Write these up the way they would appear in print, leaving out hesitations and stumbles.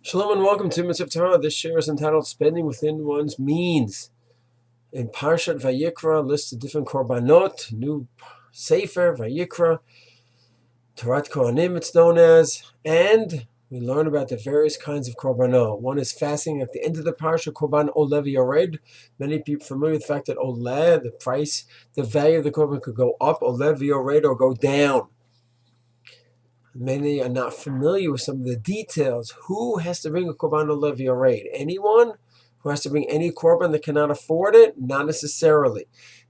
Shalom and welcome to Mitzvah Torah. This share is entitled Spending Within One's Means. In Parshat Vayikra lists the different korbanot, new sefer, Vayikra, Torat Kohanim it's known as, and we learn about the various kinds of korbanot. One is fasting at the end of the Parsha, Korban Oleh. Many people are familiar with the fact that Oleh, the price, the value of the korban could go up, Oleh or go down. Many are not familiar with some of the details. Who has to bring a korban oleh? Anyone who has to bring any korban that cannot afford it? Not necessarily.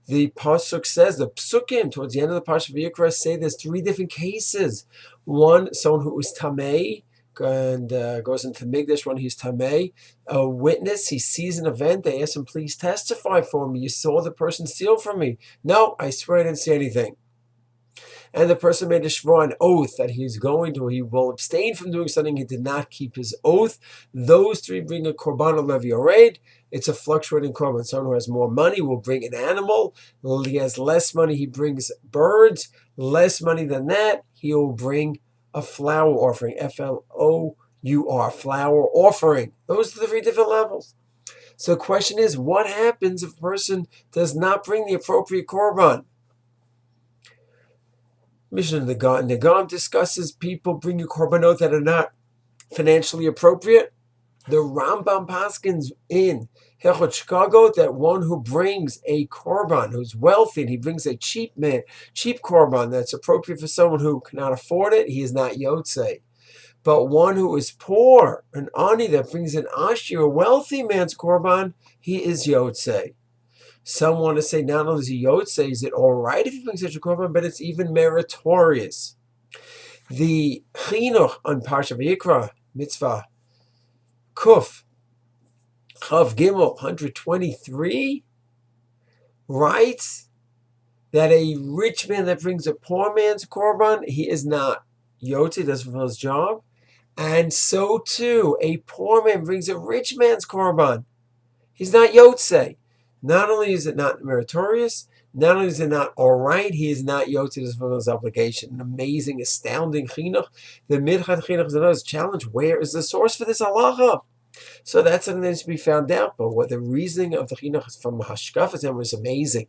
The pasuk says, the psukim towards the end of the Parsha Vayikra say there's three different cases. One, someone who is tamei and goes into Migdash when he's tamei. A witness, he sees an event, they ask him, please testify for me. You saw the person steal from me. No, I swear I didn't see anything. And the person made a shvua, an oath, that he will abstain from doing something. He did not keep his oath. Those three bring a korban oleh. It's a fluctuating korban. Someone who has more money will bring an animal. He has less money, he brings birds. Less money than that, he will bring a flour offering. F-L-O-U-R, flour offering. Those are the three different levels. So the question is, what happens if a person does not bring the appropriate korban? Mishnah in the Gam discusses people bringing korbanot that are not financially appropriate. The Rambam paskins in Hechot Chicago that one who brings a korban, who's wealthy, and he brings a cheap korban that's appropriate for someone who cannot afford it, he is not yotzei. But one who is poor, an ani that brings an ashir, a wealthy man's korban, he is yotzei. Some want to say not only is he yotzei, is it all right if he brings such a korban, but it's even meritorious. The chinuch on Parsha Vayikra, mitzvah kuf, chav gimel, 123, writes that a rich man that brings a poor man's korban, he is not yotzei, doesn't fulfill his job. And so too, a poor man brings a rich man's korban, he's not yotzei. Not only is it not meritorious, not only is it not all right, he is not yotzei to fulfill his obligation. An amazing, astounding chinuch. The midchat chinuch is another challenge. Where is the source for this halacha? So that's something that needs to be found out. But what the reasoning of the chinuch from Hashkafas was amazing.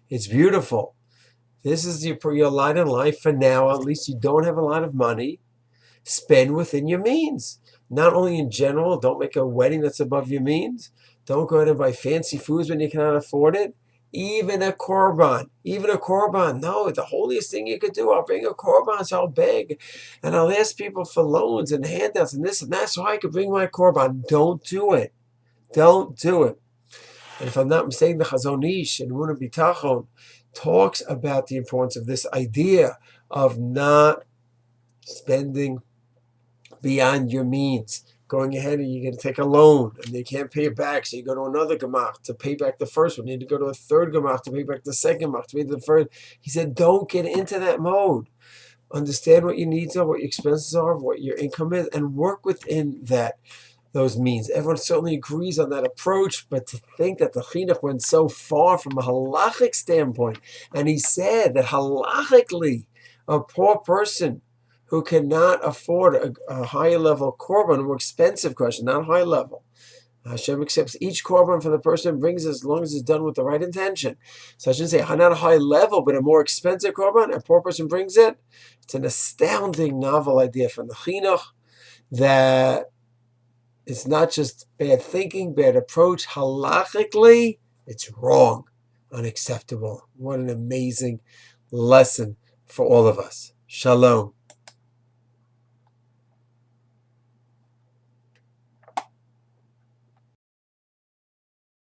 It's beautiful. This is your lot in life for now. At least you don't have a lot of money. Spend within your means. Not only in general, don't make a wedding that's above your means. Don't go out and buy fancy foods when you cannot afford it. Even a korban. No, the holiest thing you could do, I'll bring a korban, so I'll beg. And I'll ask people for loans and handouts and this and that so I could bring my korban. Don't do it. Don't do it. And if I'm not mistaken, the Chazon Ish and Emunah Bitachon talks about the importance of this idea of not spending beyond your means. Going ahead and you're going to take a loan and they can't pay it back, so you go to another gemach to pay back the first one. You need to go to a third gemach to pay back the second gemach, to pay the third. He said, don't get into that mode. Understand what your needs are, what your expenses are, what your income is, and work within those means. Everyone certainly agrees on that approach, but to think that the chinuch went so far from a halachic standpoint, and he said that halachically, a poor person who cannot afford a higher level korban, a more expensive korban, not high level. Hashem accepts each korban from the person and brings it as long as it's done with the right intention. So I shouldn't say not a high level, but a more expensive korban, a poor person brings it. It's an astounding, novel idea from the chinuch that it's not just bad thinking, bad approach. Halachically, it's wrong, unacceptable. What an amazing lesson for all of us. Shalom.